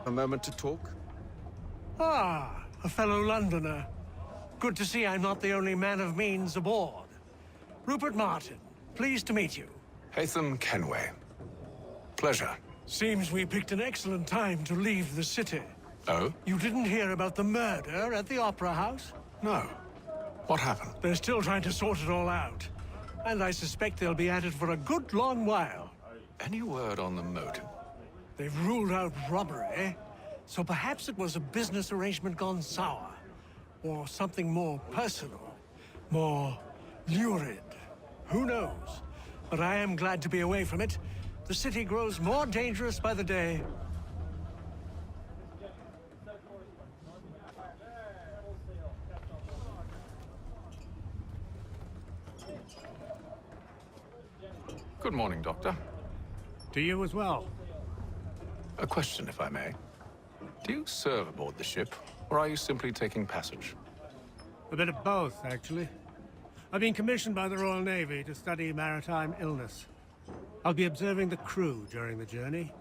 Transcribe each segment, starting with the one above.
A moment to talk? Ah, a fellow Londoner. Good to see I'm not the only man of means aboard. Rupert Martin, pleased to meet you. Haytham Kenway. Pleasure. Seems we picked an excellent time to leave the city. Oh? You didn't hear about the murder at the Opera House? No. What happened? They're still trying to sort it all out. And I suspect they'll be at it for a good long while. Any word on the motive? They've ruled out robbery, so perhaps it was a business arrangement gone sour. Or something more personal, more lurid. Who knows? But I am glad to be away from it. The city grows more dangerous by the day. Good morning, Doctor. To you as well. A question, if I may. Do you serve aboard the ship, or are you simply taking passage? A bit of both, actually. I've been commissioned by the Royal Navy to study maritime illness. I'll be observing the crew during the journey.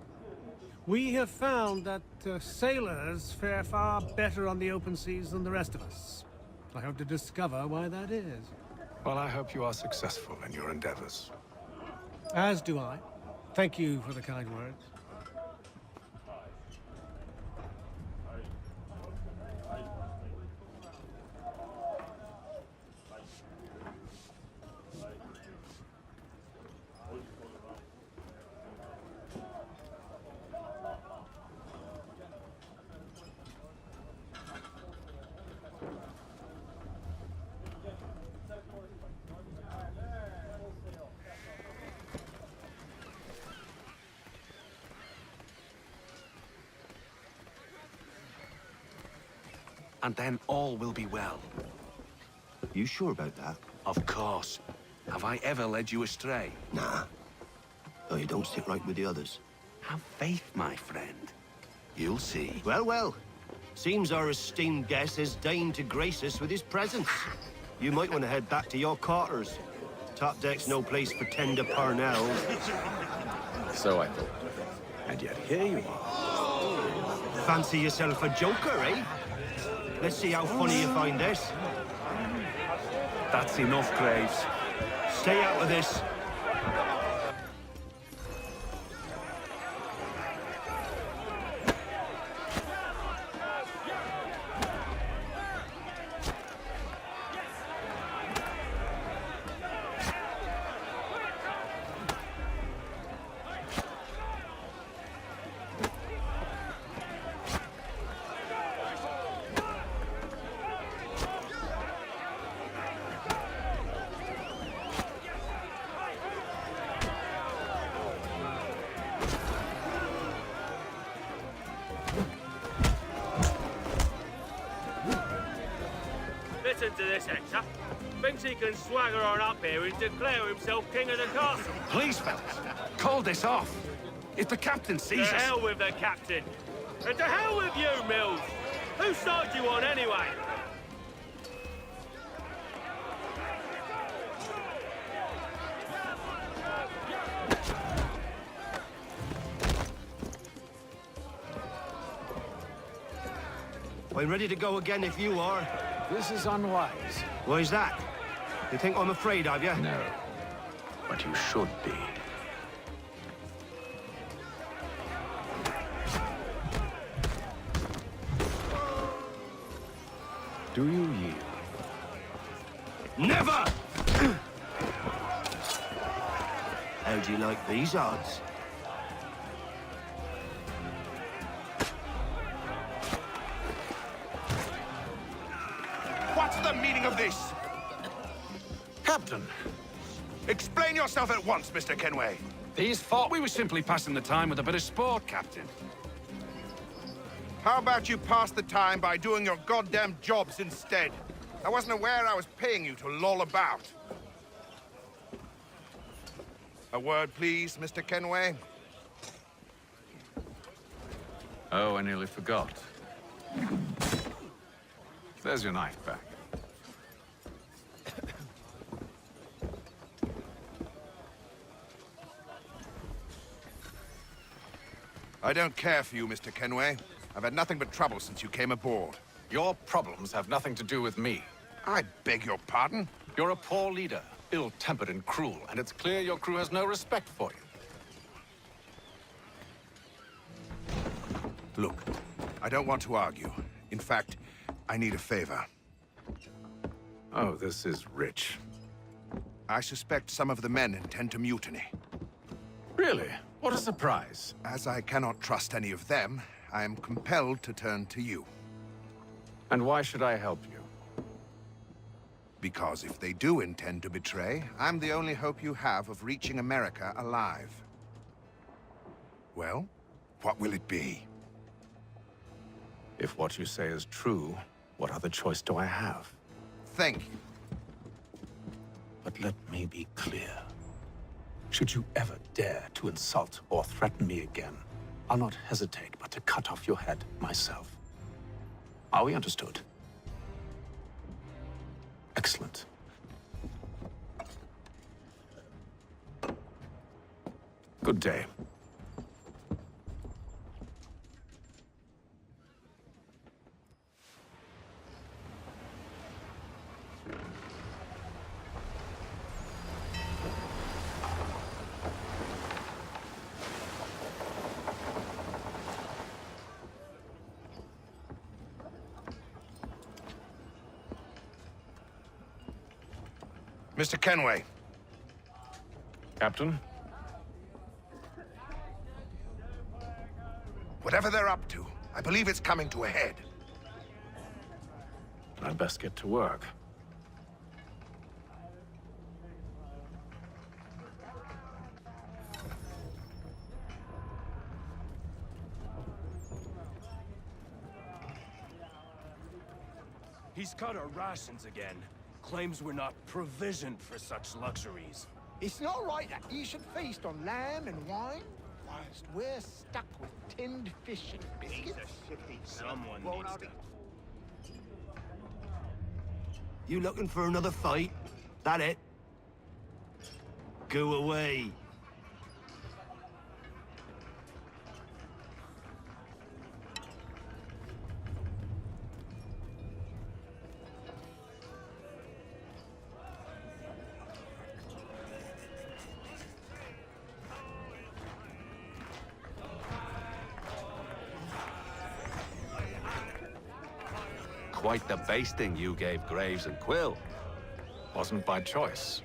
We have found that sailors fare far better on the open seas than the rest of us. I hope to discover why that is. Well, I hope you are successful in your endeavors. As do I. Thank you for the kind words. And then all will be well. You sure about that? Of course. Have I ever led you astray? Nah. Oh, you don't sit right with the others. Have faith, my friend. You'll see. Well, well. Seems our esteemed guest has deigned to grace us with his presence. You might want to head back to your quarters. Top deck's no place for tender parnells. So I thought. And yet here you are. Fancy yourself a joker, eh? Let's see how funny you find this. That's enough, Graves. Stay out of this. Listen to this, Hector. Thinks he can swagger on up here and declare himself king of the castle. Please, fellas, call this off. If the captain To sees us... hell with the captain. And to hell with you, Mills. Whose side you on, anyway? I'm ready to go again if you are. This is unwise. Why's that? You think I'm afraid of you? No. But you should be. Do you yield? Never! How do you like these odds? What's the meaning of this? Captain, Explain yourself at once, Mr. Kenway. these thought we were simply passing the time with a bit of sport, Captain. How about you pass the time by doing your goddamn jobs instead? I wasn't aware I was paying you to loll about. A word, please, Mr. Kenway. Oh, I nearly forgot. There's your knife back. I don't care for you, Mr. Kenway. I've had nothing but trouble since you came aboard. Your problems have nothing to do with me. I beg your pardon? You're a poor leader, ill-tempered and cruel, and it's clear your crew has no respect for you. Look, I don't want to argue. In fact, I need a favor. Oh, this is rich. I suspect some of the men intend to mutiny. Really? What a surprise. As I cannot trust any of them, I am compelled to turn to you. And why should I help you? Because if they do intend to betray, I'm the only hope you have of reaching America alive. Well, what will it be? If what you say is true, what other choice do I have? Thank you. But let me be clear. Should you ever dare to insult or threaten me again, I'll not hesitate but to cut off your head myself. Are we understood? Excellent. Good day. Mr. Kenway. Captain? Whatever they're up to, I believe it's coming to a head. I'd best get to work. He's cut our rations again. Claims we're not provisioned for such luxuries. It's not right that you should feast on lamb and wine, whilst we're stuck with tinned fish and biscuits. Someone needs to... You looking for another fight? That it? Go away. Quite the basting you gave Graves and Quill. Wasn't by choice.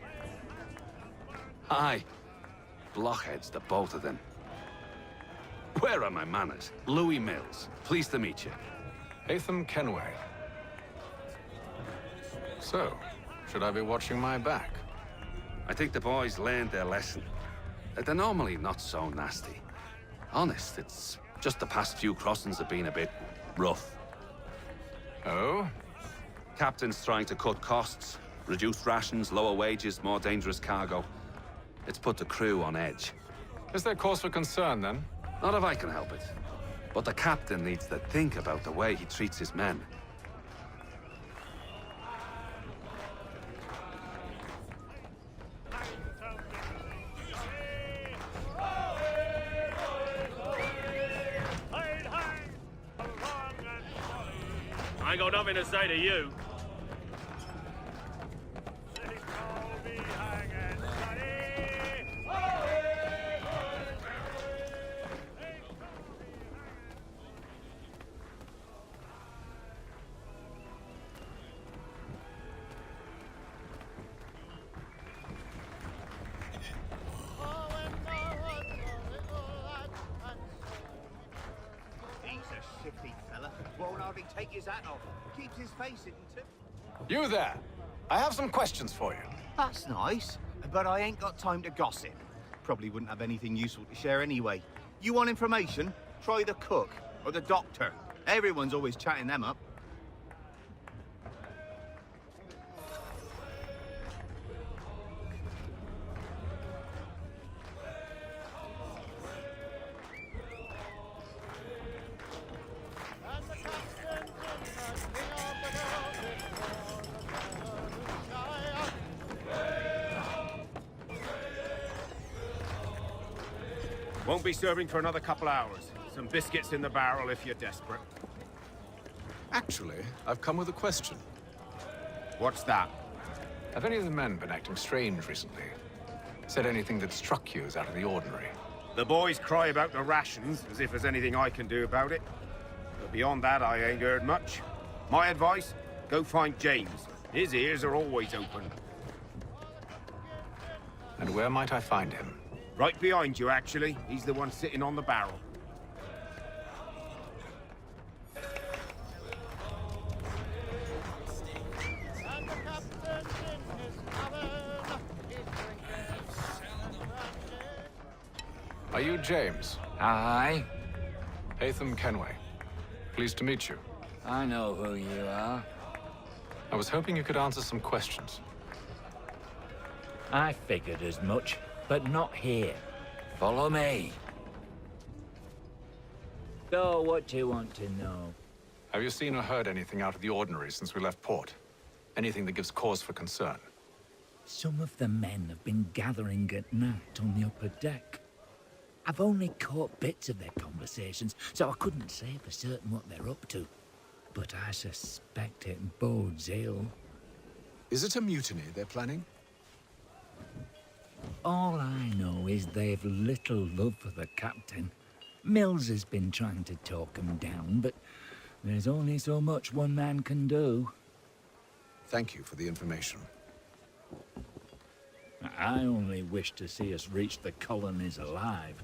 Aye. Blockheads, the both of them. Where are my manners? Louis Mills. Pleased to meet you. Hatham Kenway. So, should I be watching my back? I think the boys learned their lesson. They're normally not so nasty. Honest, it's just the past few crossings have been a bit rough. Oh? Captain's trying to cut costs, reduce rations, lower wages, more dangerous cargo. It's put the crew on edge. Is there cause for concern, then? Not if I can help it. But the captain needs to think about the way he treats his men. I ain't got nothing to say to you. Won't hardly take his hat off. Keeps his face hidden too. You there! I have some questions for you. That's nice, but I ain't got time to gossip. Probably wouldn't have anything useful to share anyway. You want information? Try the cook or the doctor. Everyone's always chatting them up. Won't be serving for another couple hours, Some biscuits in the barrel if you're desperate. Actually, I've come with a question. What's that? Have any of the men been acting strange recently? Said anything that struck you as out of the ordinary? The boys cry about the rations, as if there's anything I can do about it. But beyond that, I ain't heard much. My advice, go find James. His ears are always open. And where might I find him? Right behind you, actually. He's the one sitting on the barrel. Are you James? Aye. Hatham Kenway. Pleased to meet you. I know who you are. I was hoping you could answer some questions. I figured as much, but not here. Follow me. So, what do you want to know? Have you seen or heard anything out of the ordinary since we left port? Anything that gives cause for concern? Some of the men have been gathering at night on the upper deck. I've only caught bits of their conversations, so I couldn't say for certain what they're up to. But I suspect it bodes ill. Is it a mutiny they're planning? All I know is they've little love for the captain. Mills has been trying to talk him down, but there's only so much one man can do. Thank you for the information. I only wish to see us reach the colonies alive.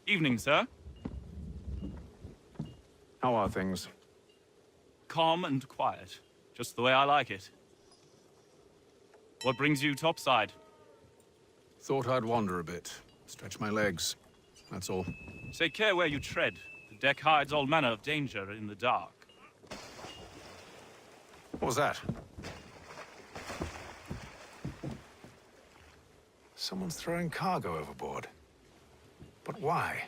Evening, sir. How are things? Calm and quiet. Just the way I like it. What brings you topside? Thought I'd wander a bit. Stretch my legs. That's all. Take care where you tread. The deck hides all manner of danger in the dark. What was that? Someone's throwing cargo overboard. But why?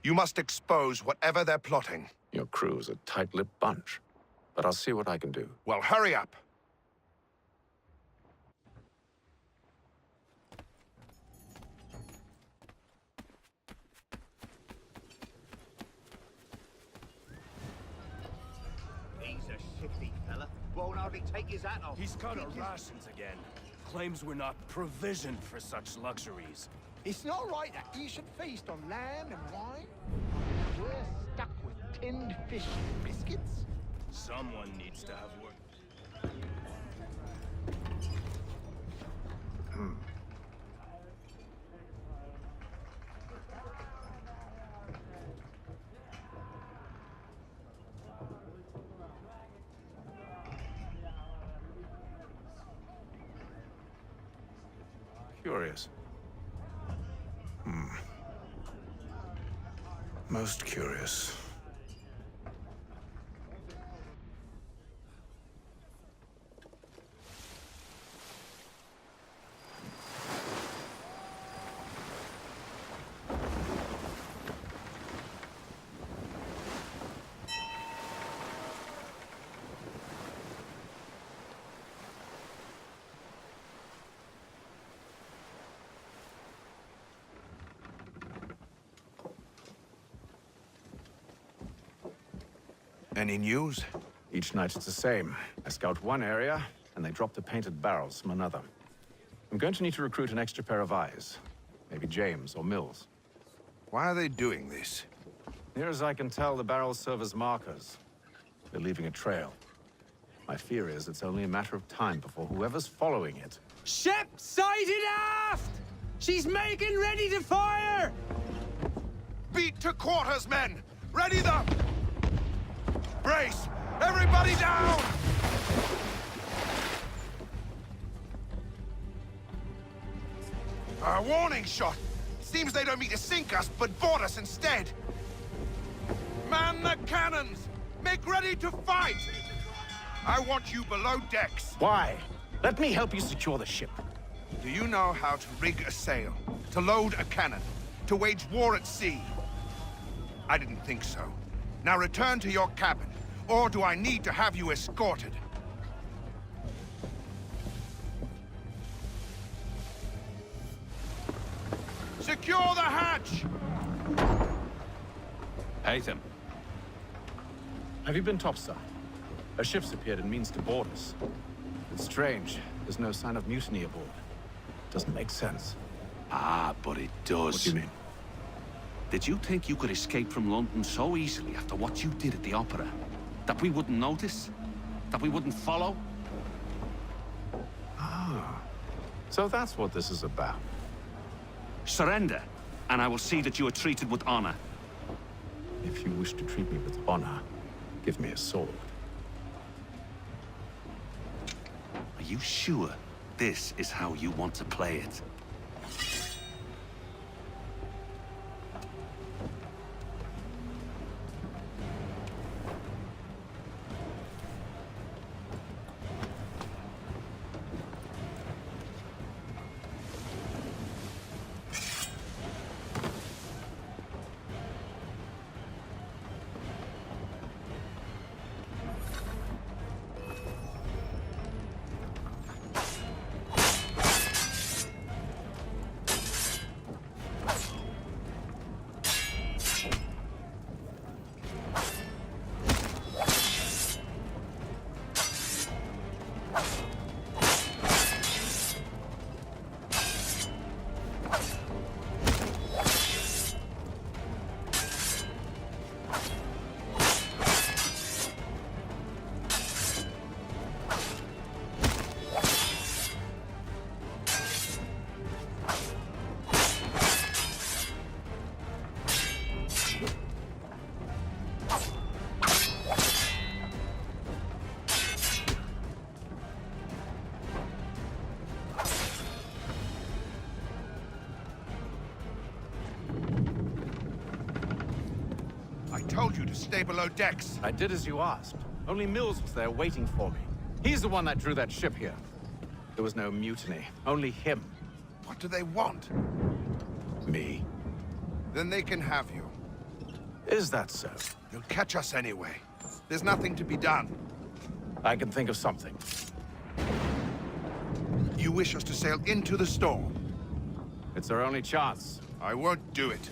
You must expose whatever they're plotting. Your crew's a tight-lipped bunch. But I'll see what I can do. Well, hurry up. He's a shifty fella. Won't hardly take his hat off. He's got our rations again. Claims we're not provisioned for such luxuries. It's not right that he should feast on lamb and wine. We're stuck with tinned fish and biscuits. Someone needs to have work. Curious. Most curious. Any news? Each night it's the same. I scout one area, and they drop the painted barrels from another. I'm going to need to recruit an extra pair of eyes. Maybe James or Mills. Why are they doing this? Near as I can tell, the barrels serve as markers. They're leaving a trail. My fear is it's only a matter of time before whoever's following it... Ship sighted aft! She's making ready to fire! Beat to quarters, men! Ready the... Brace! Everybody down! A warning shot! Seems they don't mean to sink us, but board us instead! Man the cannons! Make ready to fight! I want you below decks. Why? Let me help you secure the ship. Do you know how to rig a sail? To load a cannon? To wage war at sea? I didn't think so. Now return to your cabin, or do I need to have you escorted? Secure the hatch! Haytham. Have you been topside? A ship's appeared and means to board us. It's strange. There's no sign of mutiny aboard. Doesn't make sense. Ah, but it does. What do you mean? Did you think you could escape from London so easily after what you did at the opera? That we wouldn't notice? That we wouldn't follow? Ah. So that's what this is about. Surrender, and I will see that you are treated with honor. If you wish to treat me with honor, give me a sword. Are you sure this is how you want to play it? I told you to stay below decks. I did as you asked. Only Mills was there waiting for me. He's the one that drew that ship here. There was no mutiny, only him. What do they want? Me. Then they can have you. Is that so? You'll catch us anyway. There's nothing to be done. I can think of something. You wish us to sail into the storm? It's our only chance. I won't do it.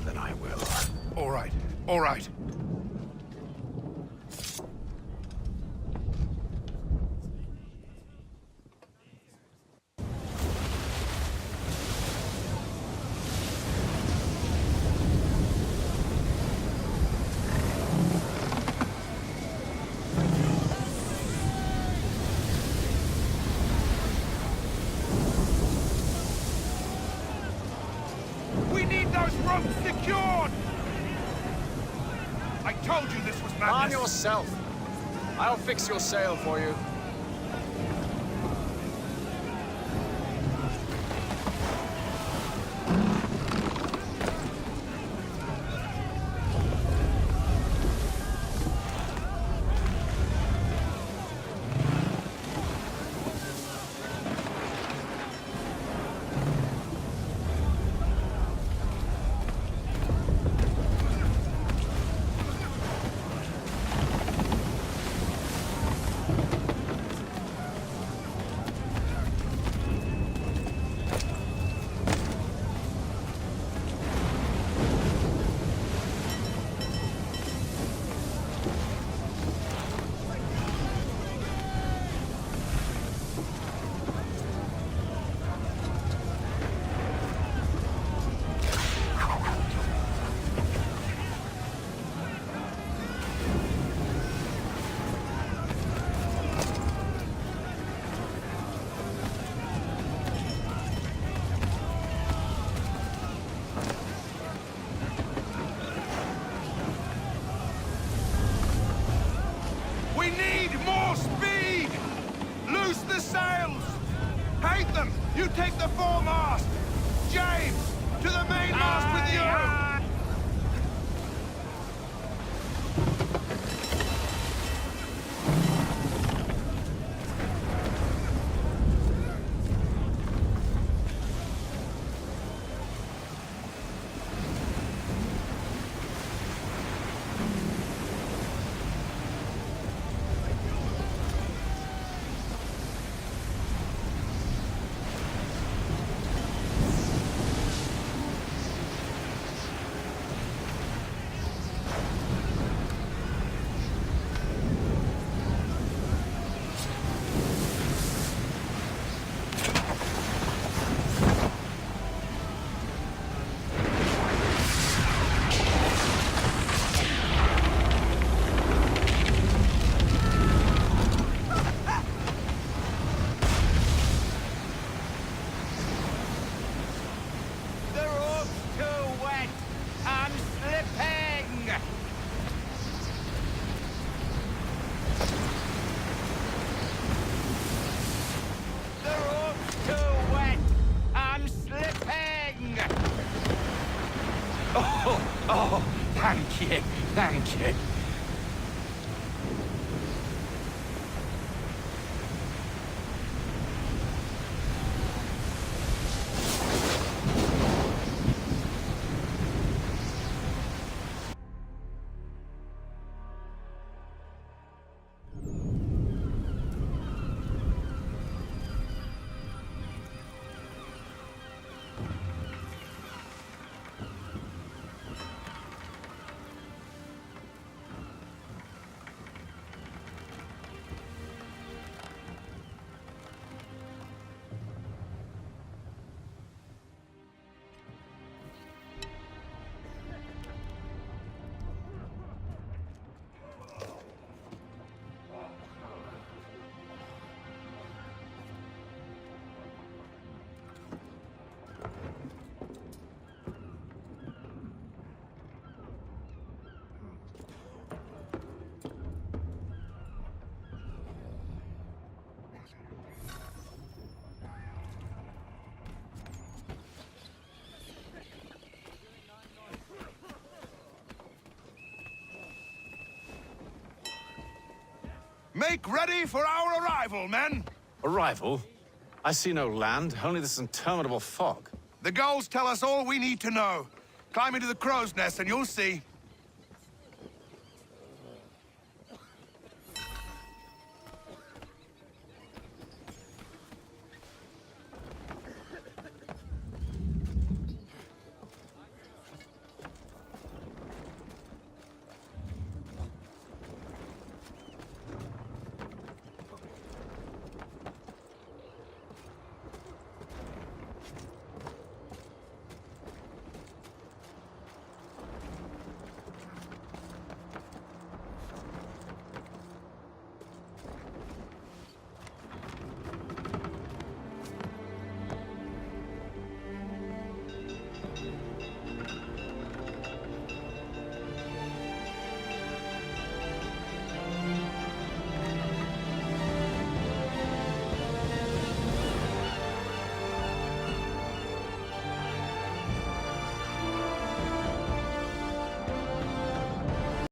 Then I will. All right, all right. We need those ropes secured! I told you this was madness. Arm yourself. I'll fix your sail for you. More speed! Loose the sails! Hate them! You take the foremast! James, to the mainmast with you! Oh, thank you, thank you. Make ready for our arrival, men! Arrival? I see no land, only this interminable fog. The gulls tell us all we need to know. Climb into the crow's nest and you'll see.